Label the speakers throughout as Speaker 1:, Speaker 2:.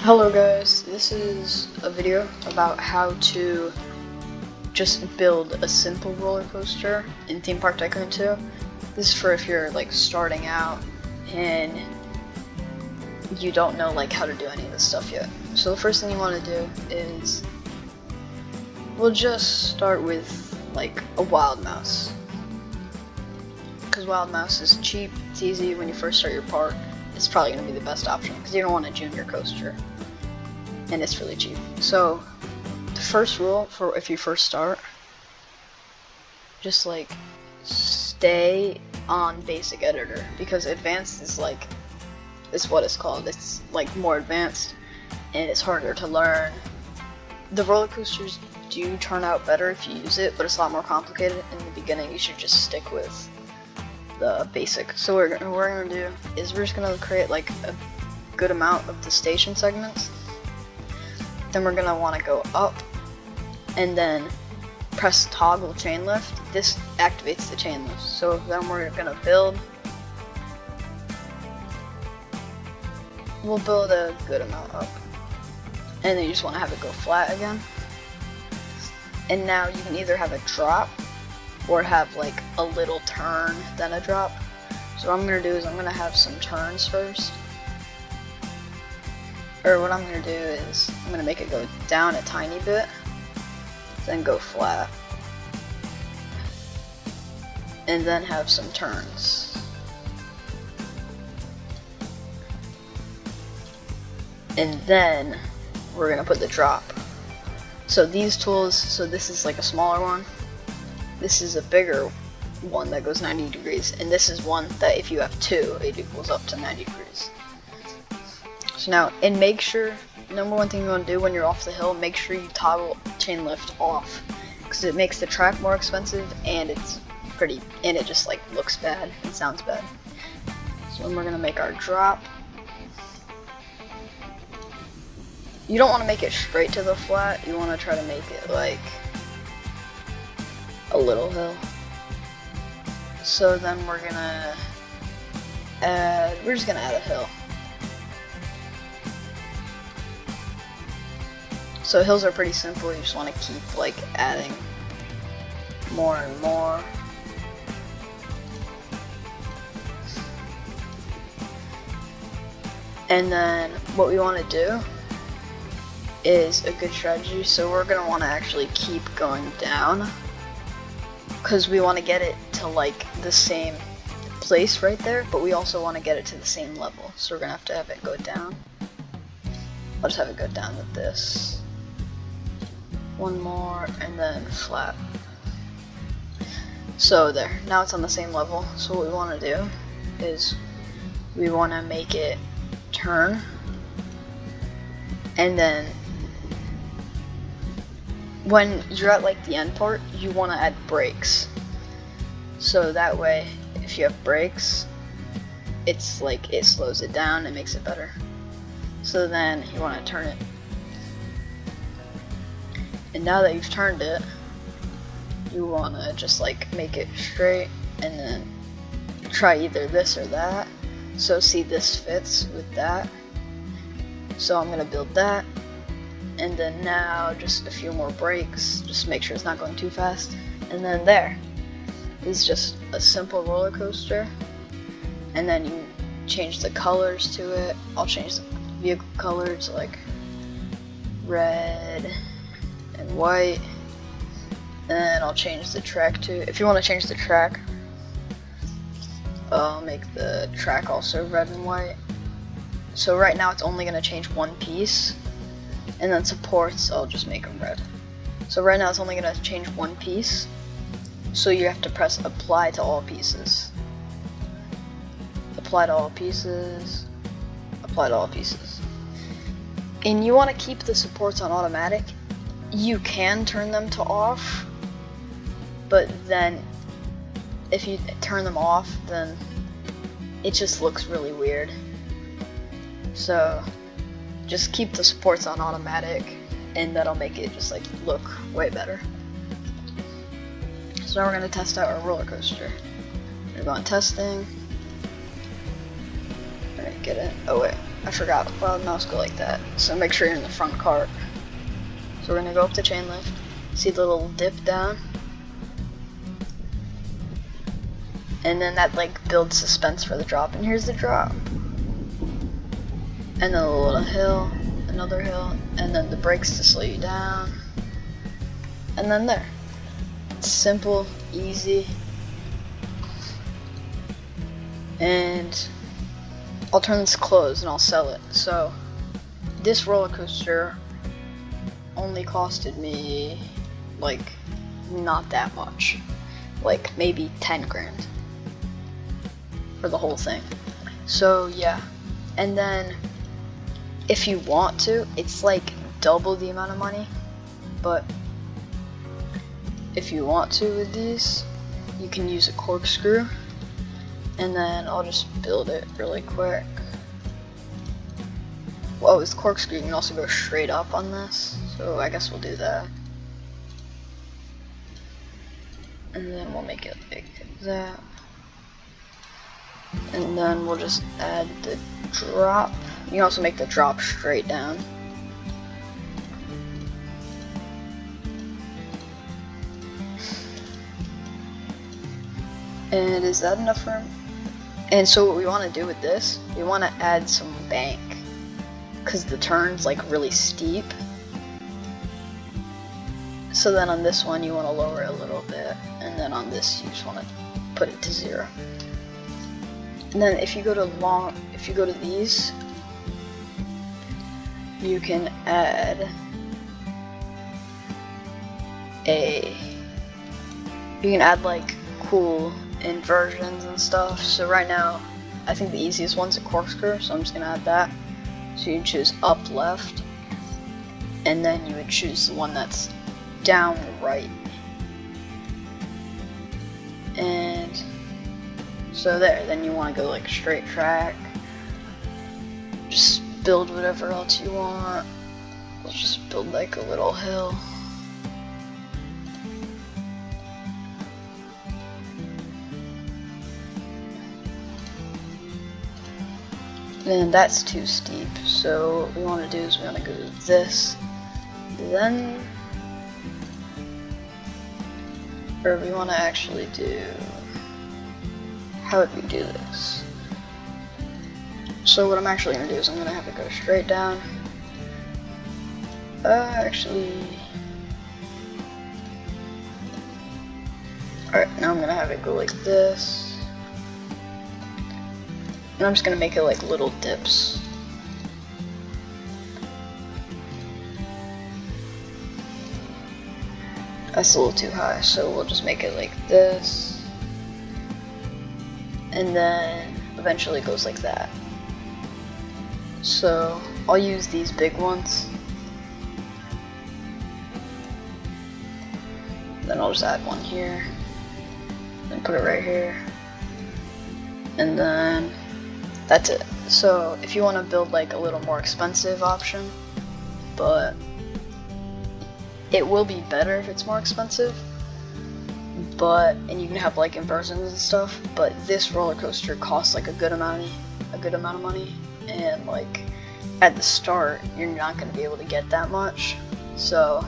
Speaker 1: Hello guys, this is a video about how to just build a simple roller coaster in Theme Park Tycoon 2. This is for if you're like starting out and you don't know like how to do any of this stuff yet. So the first thing you want to do is we'll just start with like a wild mouse. Because wild mouse is cheap, it's easy when you first start your park. It's probably going to be the best option because you don't want a junior coaster and it's really cheap. So the first rule for if you first start, just like stay on basic editor, because advanced is what it's called. It's like more advanced and it's harder to learn. The roller coasters do turn out better if you use it, but it's a lot more complicated. In the beginning you should just stick with the basic. So what we're gonna do is we're just gonna create like a good amount of the station segments. Then we're gonna want to go up and then press toggle chain lift. This activates the chain lift. So then we're gonna build. We'll build a good amount up, and then you just want to have it go flat again. And now you can either have a drop or have like a little turn, then a drop. So what I'm gonna do is I'm gonna have some turns first. Or what I'm gonna do is I'm gonna make it go down a tiny bit, then go flat, and then have some turns. And then we're gonna put the drop. So these tools, so this is like a smaller one. This is a bigger one that goes 90 degrees, and this is one that if you have two, it equals up to 90 degrees. So now, and make sure, number one thing you want to do when you're off the hill, make sure you toggle chain lift off, because it makes the track more expensive, and it's pretty, and it just like looks bad and sounds bad. So then we're gonna make our drop. You don't want to make it straight to the flat, you want to try to make it like a little hill. So then we're gonna add, we're just gonna add a hill. So hills are pretty simple, you just want to keep like adding more and more. And then what we want to do is a good strategy, so we're gonna want to actually keep going down, because we want to get it to like the same place right there, but we also want to get it to the same level. So we're gonna have it go down. I'll just have it go down with this. One more, and then flat. So there, now it's on the same level. So what we want to do is we want to make it turn, and then when you're at like the end part, you want to add brakes. So that way, if you have brakes, it's like it slows it down and makes it better. So then you want to turn it. And now that you've turned it, you want to just like make it straight and then try either this or that. So see, this fits with that. So I'm going to build that. And then now just a few more brakes, just make sure it's not going too fast. And then there, this is just a simple roller coaster. And then you change the colors to it. I'll change the vehicle color to like red and white. And then I'll change the track to, if you want to change the track, I'll make the track also red and white. So right now it's only going to change one piece. And then supports, I'll just make them red. So right now it's only going to change one piece. So you have to press apply to all pieces. Apply to all pieces. Apply to all pieces. And you want to keep the supports on automatic. You can turn them to off, but then if you turn them off, then it just looks really weird. So just keep the supports on automatic, and that'll make it just like look way better. So now we're gonna test out our roller coaster. We're going testing. Alright, get it. Oh wait, I forgot. Well, the mouse go like that. So make sure you're in the front cart. So we're gonna go up the chain lift. See the little dip down? And then that like builds suspense for the drop. And here's the drop. And then a little hill, another hill, and then the brakes to slow you down. And then there. It's simple, easy. And I'll turn this closed and I'll sell it. So this roller coaster only costed me like not that much, like maybe 10 grand for the whole thing. So yeah, and then if you want to, it's like double the amount of money, but if you want to with these, you can use a corkscrew. And then I'll just build it really quick. Well, with corkscrew you can also go straight up on this, so I guess we'll do that. And then we'll make it like that. And then we'll just add the drop. You can also make the drop straight down. And is that enough room? And so what we want to do with this, we want to add some bank, because the turn's like really steep. So then on this one you want to lower it a little bit, and then on this you just want to put it to 0. And then if you go to these, you can add like cool inversions and stuff. So right now I think the easiest one's a corkscrew, so I'm just gonna add that. So you choose up left, and then you would choose the one that's down right, and so there. Then you want to go like straight track, just build whatever else you want. Let's just build like a little hill. And that's too steep, so what we want to do is we want to go to this, then, or we want to actually do, how would we do this? So what I'm actually going to do is I'm going to have it go straight down. Actually, alright, now I'm going to have it go like this. And I'm just gonna make it like little dips. That's a little too high, so we'll just make it like this. And then eventually it goes like that. So I'll use these big ones. Then I'll just add one here. Then put it right here. And then that's it. So if you want to build like a little more expensive option, but it will be better if it's more expensive, and you can have like inversions and stuff, but this roller coaster costs like a good amount of money, and like at the start you're not going to be able to get that much. So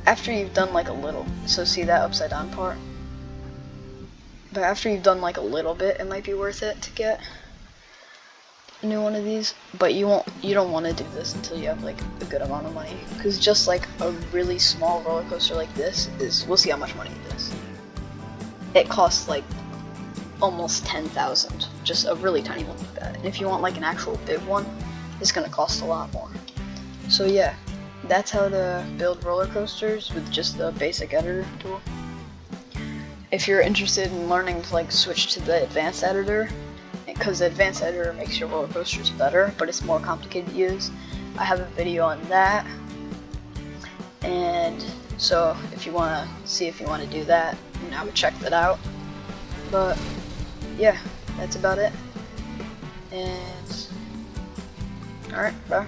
Speaker 1: after you've done like a little, so see that upside down part? But after you've done like a little bit, it might be worth it to get a new one of these. But you don't want to do this until you have like a good amount of money, because just like a really small roller coaster like this is, we'll see how much money it is. It costs like almost 10,000, just a really tiny one like that. And if you want like an actual big one, it's gonna cost a lot more. So yeah, that's how to build roller coasters with just the basic editor tool. If you're interested in learning to like switch to the advanced editor, because the advanced editor makes your roller coasters better, but it's more complicated to use, I have a video on that. And so if you want to see if you want to do that, I would check that out. But yeah, that's about it. And alright, bye.